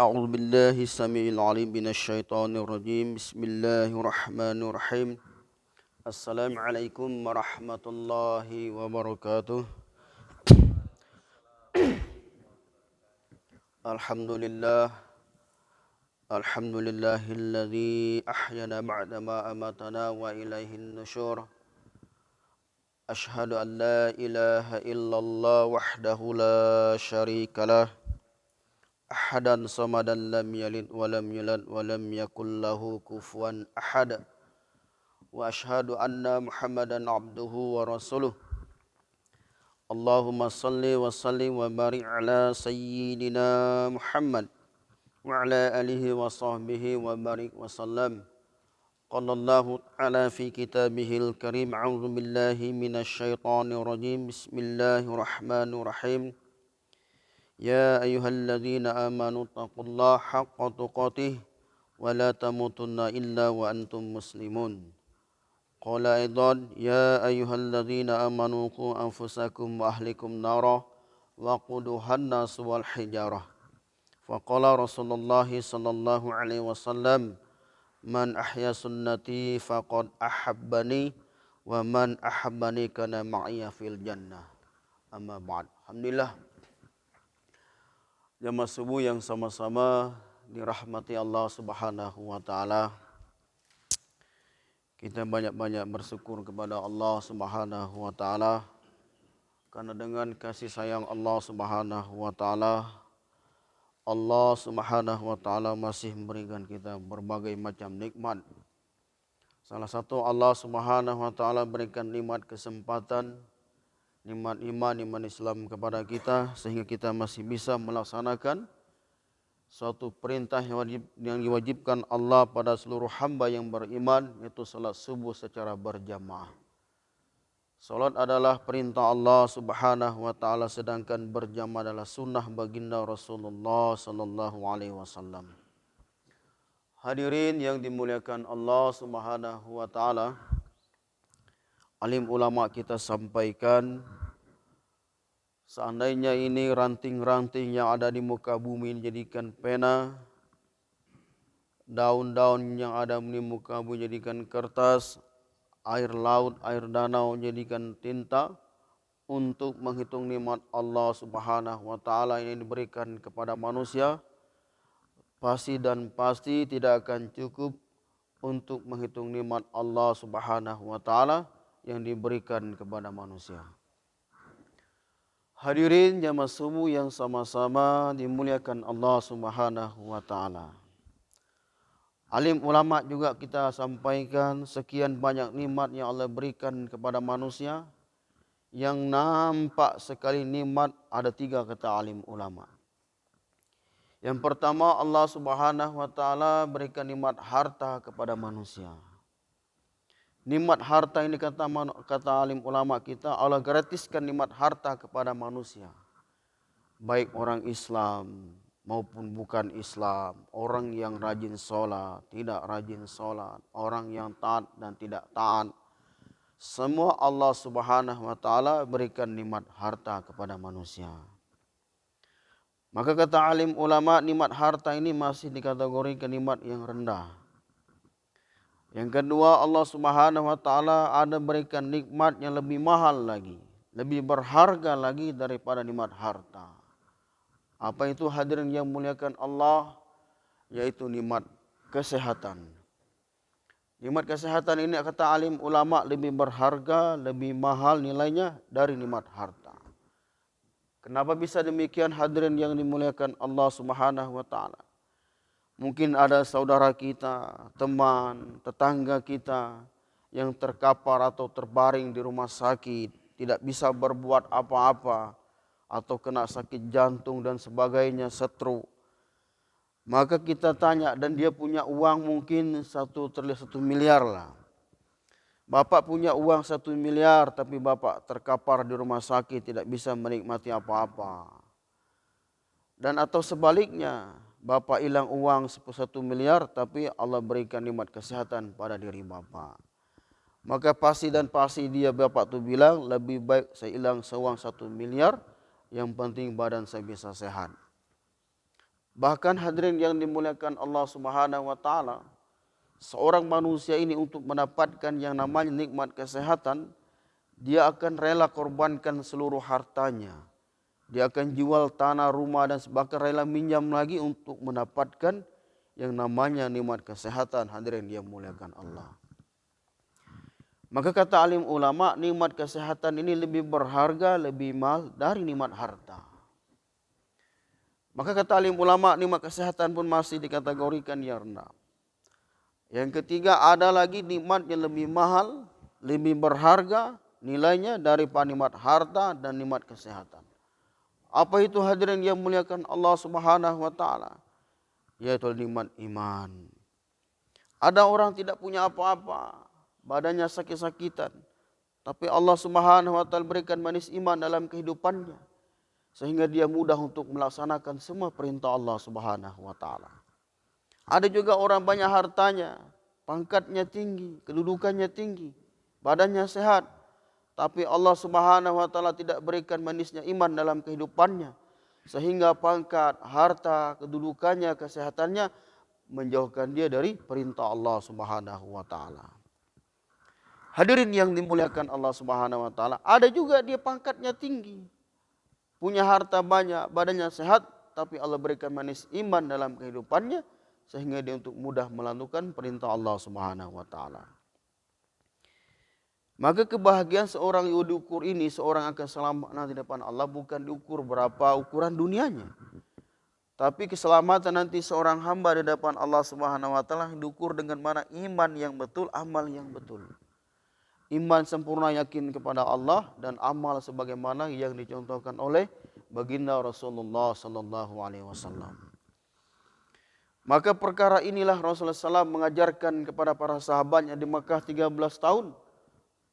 أعوذ بالله السميع العليم من الشيطان الرجيم بسم الله الرحمن الرحيم السلام عليكم ورحمة الله وبركاته الحمد لله الحمد لله الذي أحيانا بعدما أماتنا وإليه النشور أشهد أن لا إله إلا الله وحده لا شريك له أحدا صمدا لم يلد ولم يولد ولم يكن له كفوا أحد وأشهد أن محمدا عبده ورسوله اللهم صل وسلم وبارك على سيدنا محمد وعلى آله وصحبه وبارك وسلم قال الله تعالى في كتابه الكريم أعوذ بالله من الشيطان الرجيم بسم الله الرحمن الرحيم يا أيها الذين آمنوا اتقوا الله حق تقاته ولا تموتن إلا وأنتم مسلمون قال أيضا يا أيها الذين آمنوا قوا أنفسكم وأهلكم نارا وقودها الناس والحجارة فقال رسول الله صلى الله عليه وسلم من أحيا سنتي فقد أحبني ومن أحبني كان معي في الجنة أما بعد. Alhamdulillah, jamaah subuh yang sama-sama dirahmati Allah Subhanahu wa taala. Kita banyak-banyak bersyukur kepada Allah Subhanahu wa taala karena dengan kasih sayang Allah Subhanahu wa taala, Allah Subhanahu wa taala masih memberikan kita berbagai macam nikmat. Salah satu Allah Subhanahu wa taala berikan nikmat kesempatan, nikmat iman, iman Islam kepada kita sehingga kita masih bisa melaksanakan suatu perintah yang diwajibkan Allah pada seluruh hamba yang beriman, yaitu salat subuh secara berjamaah. Salat adalah perintah Allah Subhanahu wa taala, sedangkan berjamaah adalah sunnah baginda Rasulullah sallallahu alaihi wasallam. Hadirin yang dimuliakan Allah Subhanahu wa taala, alim ulama kita sampaikan, seandainya ini ranting-ranting yang ada di muka bumi dijadikan pena, daun-daun yang ada di muka bumi dijadikan kertas, air laut, air danau dijadikan tinta, untuk menghitung nikmat Allah Subhanahu wa taala yang diberikan kepada manusia, pasti tidak akan cukup untuk menghitung nikmat Allah Subhanahu wa taala yang diberikan kepada manusia. Hadirin jamaah subuh yang sama-sama dimuliakan Allah Subhanahu wa taala. Alim ulama juga kita sampaikan sekian banyak nikmat yang Allah berikan kepada manusia. Yang nampak sekali nikmat ada 3 kata alim ulama. Yang pertama, Allah Subhanahu wa taala berikan nikmat harta kepada manusia. Nikmat harta ini kata alim ulama kita, Allah gratiskan nikmat harta kepada manusia. Baik orang Islam maupun bukan Islam, orang yang rajin sholat, tidak rajin sholat, orang yang taat dan tidak taat. Semua Allah Subhanahu wa taala berikan nikmat harta kepada manusia. Maka kata alim ulama, nikmat harta ini masih dikategorikan nikmat yang rendah. Yang kedua, Allah Subhanahu wa taala ada berikan nikmat yang lebih mahal lagi, lebih berharga lagi daripada nikmat harta. Apa itu hadirin yang muliakan Allah? Yaitu nikmat kesehatan. Nikmat kesehatan ini kata alim ulama lebih berharga, lebih mahal nilainya dari nikmat harta. Kenapa bisa demikian hadirin yang dimuliakan Allah Subhanahu wa taala? Mungkin ada saudara kita, teman, tetangga kita yang terkapar atau terbaring di rumah sakit, tidak bisa berbuat apa-apa, atau kena sakit jantung dan sebagainya, stroke. Maka kita tanya, dan dia punya uang mungkin 1 miliar lah. Bapak punya uang 1 miliar, tapi bapak terkapar di rumah sakit, tidak bisa menikmati apa-apa. Dan atau sebaliknya, bapak hilang uang 1 miliar, tapi Allah berikan nikmat kesehatan pada diri bapak. Maka pasti dia bapak tu bilang, lebih baik saya hilang seuang 1 miliar, yang penting badan saya bisa sehat. Bahkan hadirin yang dimuliakan Allah Subhanahu wa taala, seorang manusia ini untuk mendapatkan yang namanya nikmat kesehatan, dia akan rela korbankan seluruh hartanya. Dia akan jual tanah, rumah dan bahkan rela minjam lagi untuk mendapatkan yang namanya nikmat kesehatan. Hadirin yang dimuliakan Allah. Maka kata alim ulama, nikmat kesehatan ini lebih berharga, lebih mahal dari nikmat harta. Maka kata alim ulama, nikmat kesehatan pun masih dikategorikan yang rendah. Yang ketiga, ada lagi nikmat yang lebih mahal, lebih berharga nilainya daripada nikmat harta dan nikmat kesehatan. Apa itu hadirin yang muliakan Allah Subhanahu wa taala? Yaitu nikmat iman. Ada orang tidak punya apa-apa, badannya sakit-sakitan, tapi Allah Subhanahu wa taala berikan manis iman dalam kehidupannya, sehingga dia mudah untuk melaksanakan semua perintah Allah Subhanahu wa taala. Ada juga orang banyak hartanya, pangkatnya tinggi, kedudukannya tinggi, badannya sehat, tapi Allah Subhanahu wa taala tidak berikan manisnya iman dalam kehidupannya, sehingga pangkat, harta, kedudukannya, kesehatannya menjauhkan dia dari perintah Allah Subhanahu wa taala. Hadirin yang dimuliakan Allah Subhanahu wa taala, ada juga dia pangkatnya tinggi, punya harta banyak, badannya sehat, tapi Allah berikan manis iman dalam kehidupannya sehingga dia untuk mudah melakukan perintah Allah Subhanahu wa taala. Maka kebahagiaan seorang yang diukur ini, seorang akan selamat nanti di depan Allah bukan diukur berapa ukuran dunianya. Tapi keselamatan nanti seorang hamba di depan Allah Subhanahu wa taala diukur dengan mana iman yang betul, amal yang betul. Iman sempurna yakin kepada Allah dan amal sebagaimana yang dicontohkan oleh baginda Rasulullah sallallahu alaihi wasallam. Maka perkara inilah Rasulullah SAW mengajarkan kepada para sahabatnya di Mekah 13 tahun.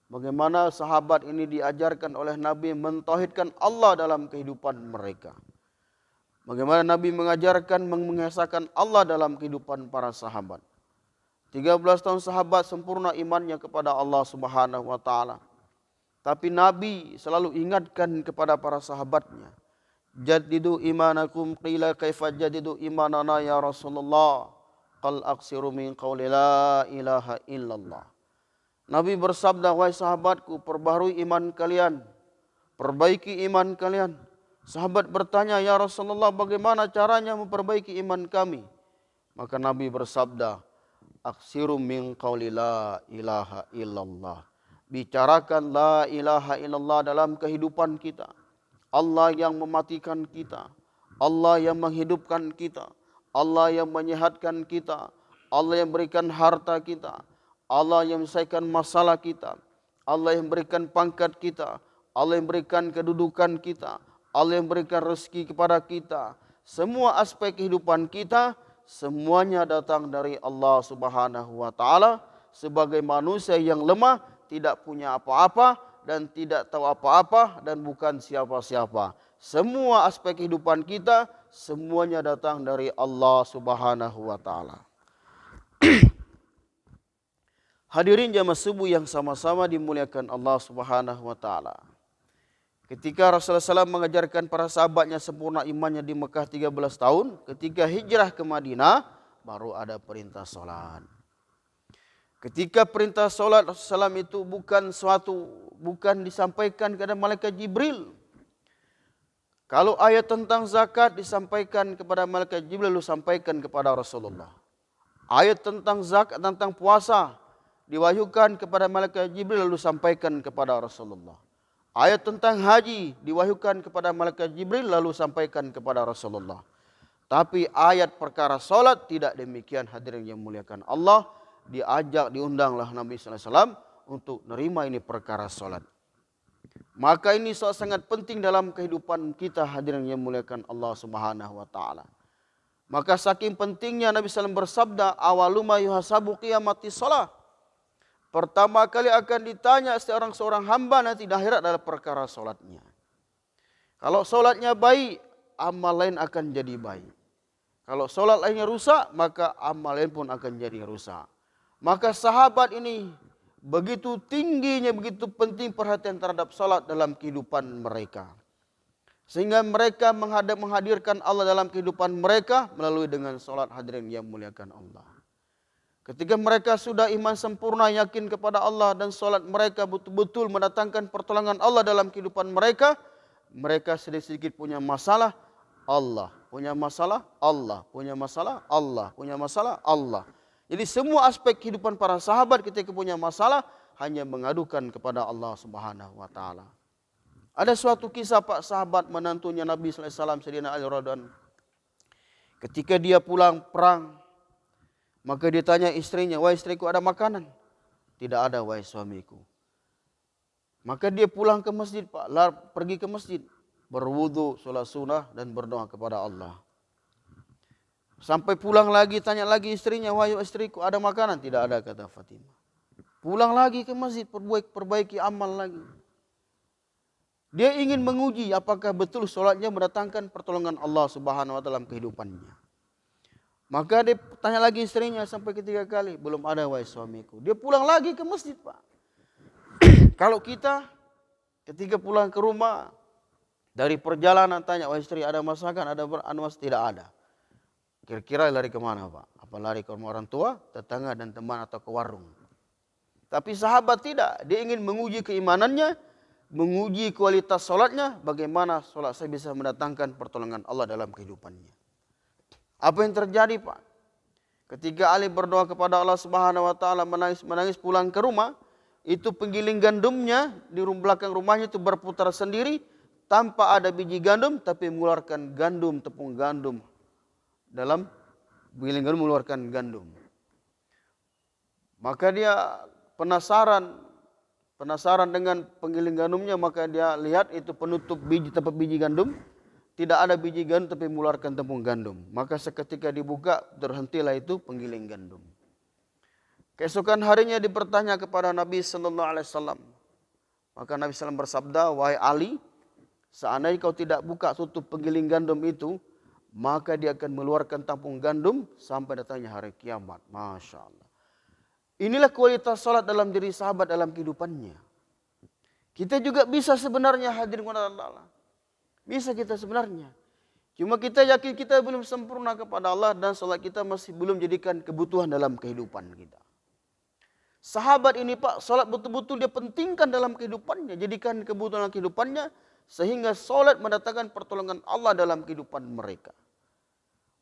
Bagaimana sahabat ini diajarkan oleh Nabi mentauhidkan Allah dalam kehidupan mereka. Bagaimana Nabi mengajarkan mengesahkan Allah dalam kehidupan para sahabat. 13 tahun sahabat sempurna imannya kepada Allah Subhanahu wa taala. Tapi Nabi selalu ingatkan kepada para sahabatnya, jadidu imanakum, qila kaifa jadidu imanana ya Rasulullah, qal aksiru min qawli la ilaha illallah. Nabi bersabda, wahai sahabatku, perbaharui iman kalian, perbaiki iman kalian. Sahabat bertanya, ya Rasulullah, bagaimana caranya memperbaiki iman kami? Maka Nabi bersabda, aksiru min qawli la ilaha illallah. Bicarakan la ilaha illallah dalam kehidupan kita. Allah yang mematikan kita, Allah yang menghidupkan kita, Allah yang menyehatkan kita, Allah yang berikan harta kita, Allah yang menyelesaikan masalah kita, Allah yang berikan pangkat kita, Allah yang berikan kedudukan kita, Allah yang berikan rezeki kepada kita. Semua aspek kehidupan kita semuanya datang dari Allah Subhanahu wa taala. Sebagai manusia yang lemah, tidak punya apa-apa dan tidak tahu apa-apa dan bukan siapa-siapa. Semua aspek kehidupan kita semuanya datang dari Allah Subhanahu wa taala. Hadirin jamaah subuh yang sama-sama dimuliakan Allah Subhanahu wa taala. Ketika Rasulullah SAW mengajarkan para sahabatnya sempurna imannya di Mekah 13 tahun, ketika hijrah ke Madinah baru ada perintah salat. Ketika perintah salat Rasulullah SAW itu bukan disampaikan kepada malaikat Jibril. Kalau ayat tentang zakat disampaikan kepada malaikat Jibril, lalu sampaikan kepada Rasulullah. Ayat tentang zakat, tentang puasa diwahyukan kepada malaikat Jibril lalu sampaikan kepada Rasulullah. Ayat tentang haji diwahyukan kepada malaikat Jibril lalu sampaikan kepada Rasulullah. Tapi ayat perkara salat tidak demikian, hadirin yang muliakan Allah. Diundanglah Nabi sallallahu alaihi wasallam untuk nerima ini perkara salat. Maka ini sangat penting dalam kehidupan kita, hadirin yang muliakan Allah Subhanahu wa taala. Maka saking pentingnya Nabi sallallahu alaihi wasallam bersabda, awaluma yuhasabu qiyamati shalah. Pertama kali akan ditanya seorang hamba nanti di akhirat adalah perkara solatnya. Kalau solatnya baik, amal lain akan jadi baik. Kalau solat lainnya rusak, maka amal lain pun akan jadi rusak. Maka sahabat ini begitu tingginya, begitu penting perhatian terhadap solat dalam kehidupan mereka. Sehingga mereka menghadirkan Allah dalam kehidupan mereka melalui dengan solat, hadirin yang muliakan Allah. Ketika mereka sudah iman sempurna, yakin kepada Allah dan solat mereka betul-betul mendatangkan pertolongan Allah dalam kehidupan mereka, mereka sedikit-sedikit punya masalah, Allah punya masalah, Allah punya masalah, Allah punya masalah, Allah. Jadi semua aspek kehidupan para sahabat ketika punya masalah hanya mengadukan kepada Allah Subhanahu wa taala. Ada suatu kisah Pak, sahabat menantunya Nabi sallallahu alaihi wasallam, Sayyidina Ali radhiyallahu anhu. Ketika dia pulang perang, maka dia tanya istrinya, "Wahai istriku, ada makanan?" "Tidak ada, wahai suamiku." Maka dia pulang ke masjid Pak, pergi ke masjid, berwudu, sholat sunnah dan berdoa kepada Allah. Sampai pulang lagi, tanya lagi istrinya, "Wahai istriku, ada makanan?" "Tidak ada," kata Fatimah. Pulang lagi ke masjid, perbaiki amal lagi. Dia ingin menguji apakah betul sholatnya mendatangkan pertolongan Allah Subhanahu wa taala dalam kehidupannya. Maka dia tanya lagi istrinya sampai ketiga kali, "Belum ada, wahai suamiku." Dia pulang lagi ke masjid Pak. Kalau kita ketika pulang ke rumah dari perjalanan tanya, "Wahai istri, ada masakan, ada masakan?" Tidak ada. Kira-kira lari kemana Pak? Apa lari ke rumah orang tua, tetangga dan teman, atau ke warung? Tapi sahabat tidak. Dia ingin menguji keimanannya, menguji kualitas solatnya, bagaimana solat saya bisa mendatangkan pertolongan Allah dalam kehidupannya. Apa yang terjadi Pak? Ketika Ali berdoa kepada Allah Subhanahu wa taala, menangis pulang ke rumah, itu penggiling gandumnya di belakang rumahnya itu berputar sendiri tanpa ada biji gandum, tapi mengeluarkan tepung gandum. Dalam penggiling gandum mengeluarkan gandum. Maka dia penasaran dengan penggiling gandumnya, maka dia lihat itu penutup tempat biji gandum, tidak ada biji gandum tapi mengeluarkan tepung gandum. Maka seketika dibuka, terhentilah itu penggiling gandum. Keesokan harinya dipertanya kepada Nabi sallallahu alaihi wasallam. Maka Nabi sallallahu bersabda, "Wahai Ali, seandainya kau tidak buka tutup penggiling gandum itu, maka dia akan mengeluarkan tampung gandum sampai datangnya hari kiamat." Masya Allah. Inilah kualitas salat dalam diri sahabat dalam kehidupannya. Kita juga bisa sebenarnya, hadirin kepada Allah. Bisa kita sebenarnya. Cuma kita yakin kita belum sempurna kepada Allah dan salat kita masih belum jadikan kebutuhan dalam kehidupan kita. Sahabat ini Pak, salat betul-betul dia pentingkan dalam kehidupannya, jadikan kebutuhan dalam kehidupannya, sehingga salat mendatangkan pertolongan Allah dalam kehidupan mereka.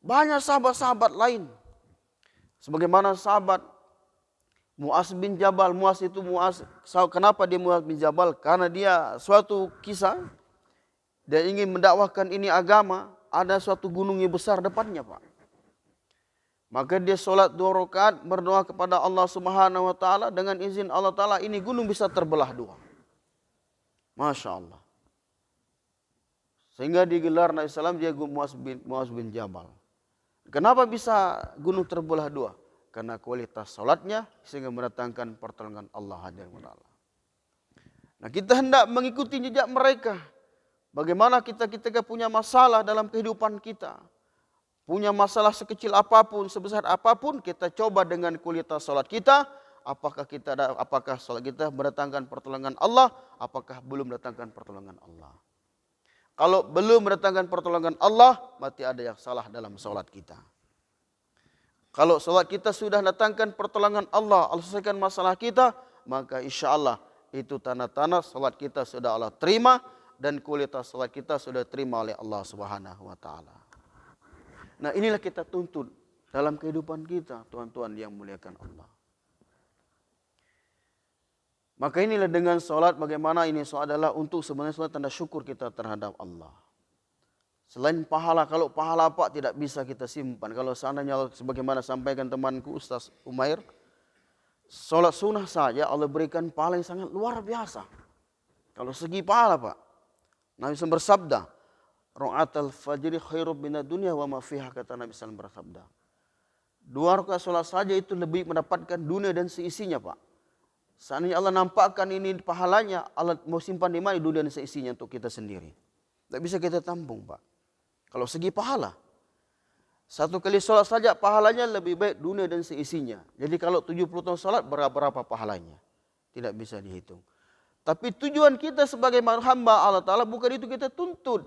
Banyak sahabat-sahabat lain, sebagaimana sahabat Mu'az bin Jabal. Kenapa dia Mu'az bin Jabal? Karena dia suatu kisah, dia ingin mendakwahkan ini agama, ada suatu gunung yang besar depannya Pak. Maka dia solat 2 rakaat, berdoa kepada Allah Subhanahu wa taala, dengan izin Allah taala ini gunung bisa terbelah 2. Masya Allah. Sehingga digelar Nabi SAW dia Mu'az bin Jabal. Kenapa bisa gunung terbelah 2? Karena kualitas solatnya sehingga mendatangkan pertolongan Allah Subhanahu wa taala. Nah, kita hendak mengikuti jejak mereka. Bagaimana kita ketika punya masalah dalam kehidupan kita, punya masalah sekecil apapun, sebesar apapun, kita coba dengan kualitas salat kita, apakah salat kita mendatangkan pertolongan Allah, apakah belum mendatangkan pertolongan Allah. Kalau belum mendatangkan pertolongan Allah, berarti ada yang salah dalam salat kita. Kalau salat kita sudah mendatangkan pertolongan Allah, Allah selesaikan masalah kita, maka insya Allah itu tanda-tanda salat kita sudah Allah terima dan kualitas salat kita sudah terima oleh Allah Subhanahu wa taala. Nah, inilah kita tuntut dalam kehidupan kita, tuan-tuan yang muliakan Allah. Maka inilah dengan salat, bagaimana ini salat adalah untuk sebenarnya salat tanda syukur kita terhadap Allah. Selain pahala, kalau pahala apa tidak bisa kita simpan. Kalau seandainya sebagaimana sampaikan temanku Ustaz Umair, salat sunnah saja Allah berikan pahala yang sangat luar biasa. Kalau segi pahala Pak, Nabi SAW bersabda, "Ra'atul fajri khairum minad dunya wa ma fiha," kata Nabi SAW bersabda. 2 rakaat salat saja itu lebih mendapatkan dunia dan seisinya Pak. Seandainya Allah nampakkan ini pahalanya, Allah mau simpan di mana dunia dan seisinya untuk kita sendiri. Tidak bisa kita tampung Pak. Kalau segi pahala, 1 kali salat saja pahalanya lebih baik dunia dan seisinya. Jadi kalau 70 tahun salat berapa pahalanya? Tidak bisa dihitung. Tapi tujuan kita sebagai hamba Allah Ta'ala bukan itu kita tuntut.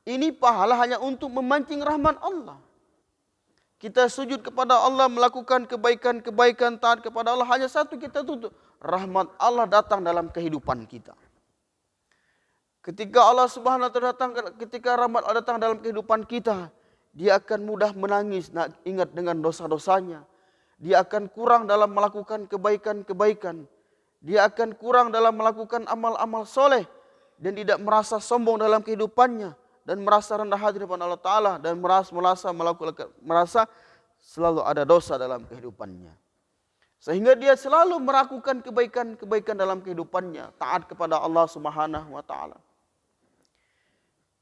Ini pahala hanya untuk memancing rahmat Allah. Kita sujud kepada Allah, melakukan kebaikan-kebaikan, taat kepada Allah. Hanya satu kita tuntut, rahmat Allah datang dalam kehidupan kita. Ketika Allah Subhanahu wa taala datang, ketika rahmat Allah datang dalam kehidupan kita, dia akan mudah menangis, ingat dengan dosa-dosanya. Dia akan kurang dalam melakukan kebaikan-kebaikan. Dia akan kurang dalam melakukan amal-amal soleh. Dan tidak merasa sombong dalam kehidupannya. Dan merasa rendah hati di depan Allah Ta'ala. Dan merasa selalu ada dosa dalam kehidupannya. Sehingga dia selalu melakukan kebaikan-kebaikan dalam kehidupannya. Taat kepada Allah Subhanahu wa Ta'ala.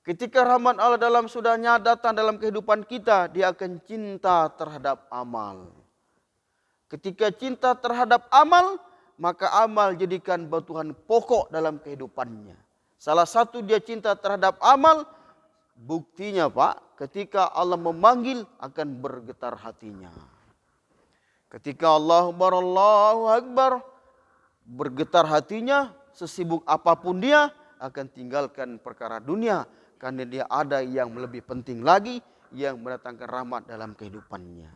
Ketika rahmat Allah sudahnya datang dalam kehidupan kita, dia akan cinta terhadap amal. Ketika cinta terhadap amal, maka amal jadikan batuan pokok dalam kehidupannya. Salah satu dia cinta terhadap amal, buktinya Pak, ketika Allah memanggil akan bergetar hatinya. Ketika Allahu Akbar, bergetar hatinya, sesibuk apapun dia akan tinggalkan perkara dunia. Karena dia ada yang lebih penting lagi, yang mendatangkan rahmat dalam kehidupannya.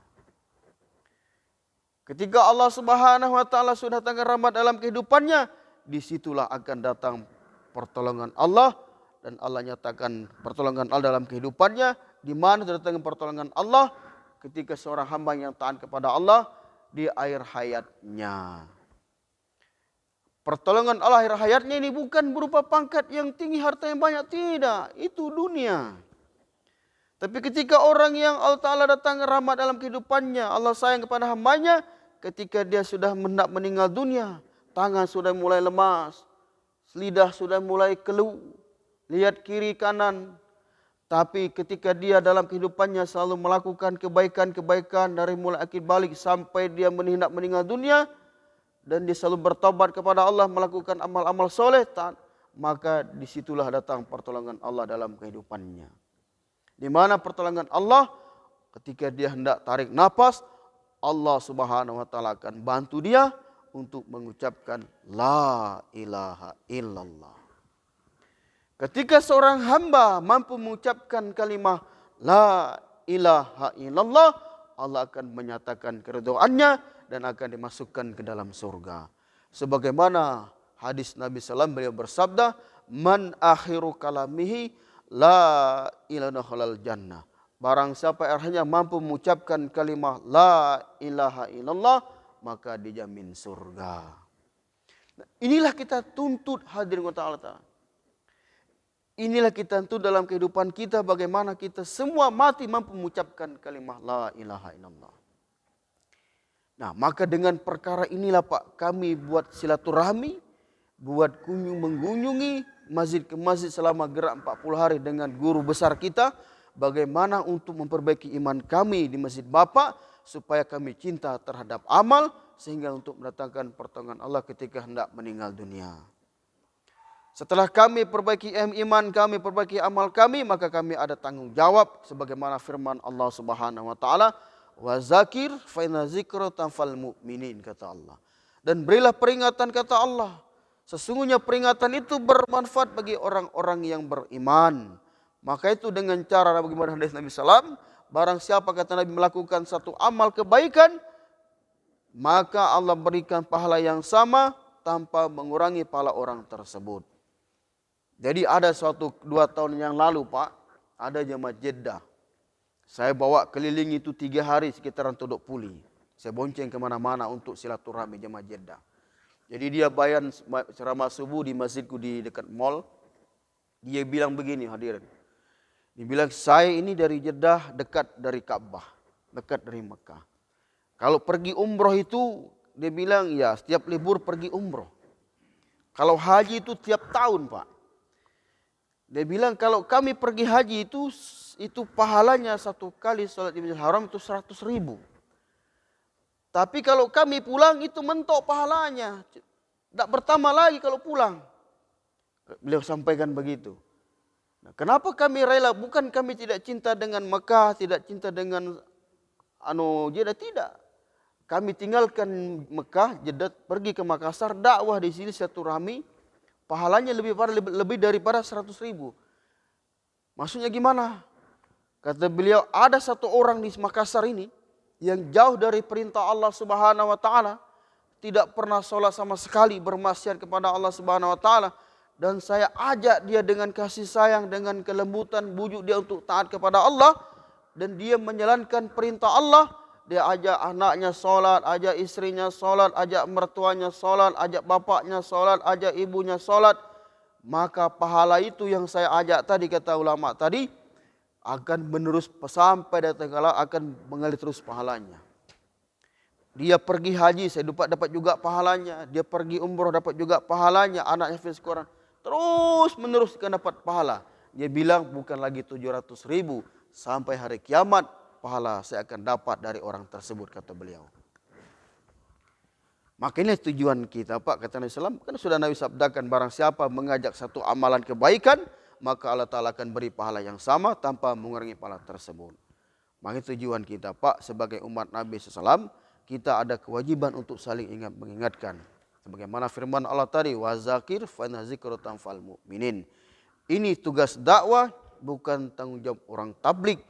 Ketika Allah Subhanahu wa taala sudah datangkan rahmat dalam kehidupannya, disitulah akan datang pertolongan Allah. Dan Allah nyatakan pertolongan Allah dalam kehidupannya. Di mana datangkan pertolongan Allah? Ketika seorang hamba yang taat kepada Allah di akhir hayatnya. Pertolongan Allah akhir hayatnya ini bukan berupa pangkat yang tinggi, harta yang banyak. Tidak, itu dunia. Tapi ketika orang yang Allah Ta'ala datang rahmat dalam kehidupannya, Allah sayang kepada hambanya, ketika dia sudah hendak meninggal dunia, tangan sudah mulai lemas, lidah sudah mulai keluh, lihat kiri kanan. Tapi ketika dia dalam kehidupannya selalu melakukan kebaikan-kebaikan dari mulai akid balik sampai dia hendak meninggal dunia, dan dia selalu bertobat kepada Allah, melakukan amal-amal soleh, maka disitulah datang pertolongan Allah dalam kehidupannya. Di mana pertolongan Allah? Ketika dia hendak tarik nafas, Allah Subhanahu wa taala akan bantu dia untuk mengucapkan la ilaha illallah. Ketika seorang hamba mampu mengucapkan kalimah la ilaha illallah, Allah akan menyatakan keridhaannya dan akan dimasukkan ke dalam surga. Sebagaimana hadis Nabi SAW, beliau bersabda, man akhiru kalamihi la ilaha illallah jannah. Barang siapa akhirnya mampu mengucapkan kalimah la ilaha illallah, maka dijamin surga. Inilah kita tuntut hadirin Allah Ta'ala. Inilah kita tuntut dalam kehidupan kita, bagaimana kita semua mati mampu mengucapkan kalimah la ilaha illallah. Nah, maka dengan perkara inilah Pak, kami buat silaturahmi, buat mengunjungi masjid ke masjid selama gerak 40 hari dengan guru besar kita. Bagaimana untuk memperbaiki iman kami di masjid Bapak, supaya kami cinta terhadap amal, sehingga untuk mendatangkan pertolongan Allah ketika hendak meninggal dunia. Setelah kami perbaiki iman kami, perbaiki amal kami, maka kami ada tanggung jawab sebagaimana firman Allah Subhanahu wa taala, wa zakir fa inna dzikra tanfa'ul mu'minin, kata Allah. Dan berilah peringatan, kata Allah. Sesungguhnya peringatan itu bermanfaat bagi orang-orang yang beriman. Maka itu dengan cara bagaimana hadis Nabi SAW, barang siapa kata Nabi melakukan satu amal kebaikan, maka Allah berikan pahala yang sama tanpa mengurangi pahala orang tersebut. Jadi ada suatu 2 tahun yang lalu Pak, ada jemaah Jeddah. Saya bawa keliling itu 3 hari sekitaran Todok Puli. Saya bonceng kemana-mana untuk silaturahmi jemaah Jeddah. Jadi dia bayan ceramah subuh di masjidku di dekat mall. Dia bilang begini hadirin. Dia bilang, saya ini dari Jeddah, dekat dari Ka'bah, dekat dari Mekah. Kalau pergi umroh itu, dia bilang ya setiap libur pergi umroh. Kalau haji itu tiap tahun Pak. Dia bilang kalau kami pergi haji itu pahalanya 1 kali sholat di Masjidil Haram itu 100.000. Tapi kalau kami pulang itu mentok pahalanya. Tidak bertambah lagi kalau pulang. Beliau sampaikan begitu. Nah, kenapa kami rela? Bukan kami tidak cinta dengan Mekah, tidak cinta dengan Jeddah, tidak. Kami tinggalkan Mekah, Jeddah, pergi ke Makassar, dakwah di sini silaturahmi, pahalanya lebih daripada 100.000. Maksudnya gimana? Kata beliau, ada satu orang di Makassar ini yang jauh dari perintah Allah Subhanahu wa taala, tidak pernah sholat sama sekali, bermaksiat kepada Allah Subhanahu wa taala, dan saya ajak dia dengan kasih sayang, dengan kelembutan, bujuk dia untuk taat kepada Allah, dan dia menjalankan perintah Allah. Dia ajak anaknya sholat, ajak istrinya sholat, ajak mertuanya sholat, ajak bapaknya sholat, ajak ibunya sholat. Maka pahala itu yang saya ajak tadi, kata ulama tadi, akan menerus sampai datang kala akan mengalir terus pahalanya. Dia pergi haji, saya dapat juga pahalanya. Dia pergi umroh, dapat juga pahalanya. Anaknya hafiz Quran, terus menerus akan dapat pahala. Dia bilang bukan lagi 700.000, sampai hari kiamat pahala saya akan dapat dari orang tersebut, kata beliau. Makanya tujuan kita, Pak, kata Nabi SAW, kan sudah Nabi sabdakan, barang siapa mengajak satu amalan kebaikan, maka Allah Ta'ala akan beri pahala yang sama tanpa mengurangi pahala tersebut. Makanya tujuan kita, Pak, sebagai umat Nabi SAW, kita ada kewajiban untuk saling ingat mengingatkan. Sebagaimana firman Allah tadi, wazakir fanazikru tanfal mu'minin. Ini tugas dakwah, bukan tanggung jawab orang tablik,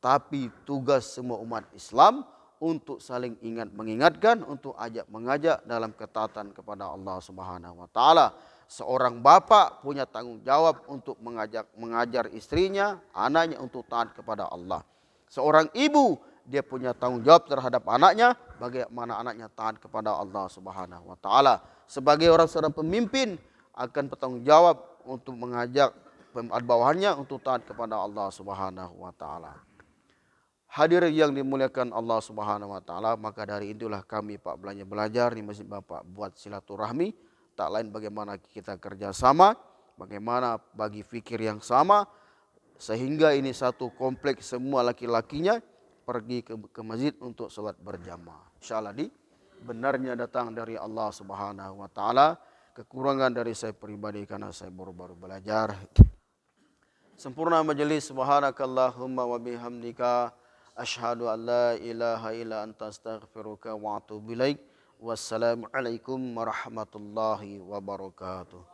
tapi tugas semua umat Islam untuk saling ingat mengingatkan, untuk ajak mengajak dalam ketaatan kepada Allah Subhanahu wa taala. Seorang bapak punya tanggung jawab untuk mengajar istrinya, anaknya untuk taat kepada Allah. Seorang ibu, dia punya tanggung jawab terhadap anaknya, bagaimana anaknya taat kepada Allah Subhanahu wa taala. Sebagai seorang pemimpin akan bertanggung jawab untuk mengajak bawahannya untuk taat kepada Allah Subhanahu wa taala. Hadir yang dimuliakan Allah Subhanahu wa taala, maka dari itulah kami, Pak, belajar di Masjid Bapak buat silaturahmi. Tak lain bagaimana kita kerjasama, bagaimana bagi fikir yang sama, sehingga ini satu kompleks semua laki-lakinya pergi ke masjid untuk sholat berjamaah. InsyaAllah benarnya datang dari Allah Subhanahu wa taala, kekurangan dari saya pribadi karena saya baru-baru belajar. Sempurna majelis, subhanakallahumma wa bihamdika asyhadu an la ilaha illa anta astaghfiruka wa atubu ilaik. Wassalamualaikum warahmatullahi wabarakatuh.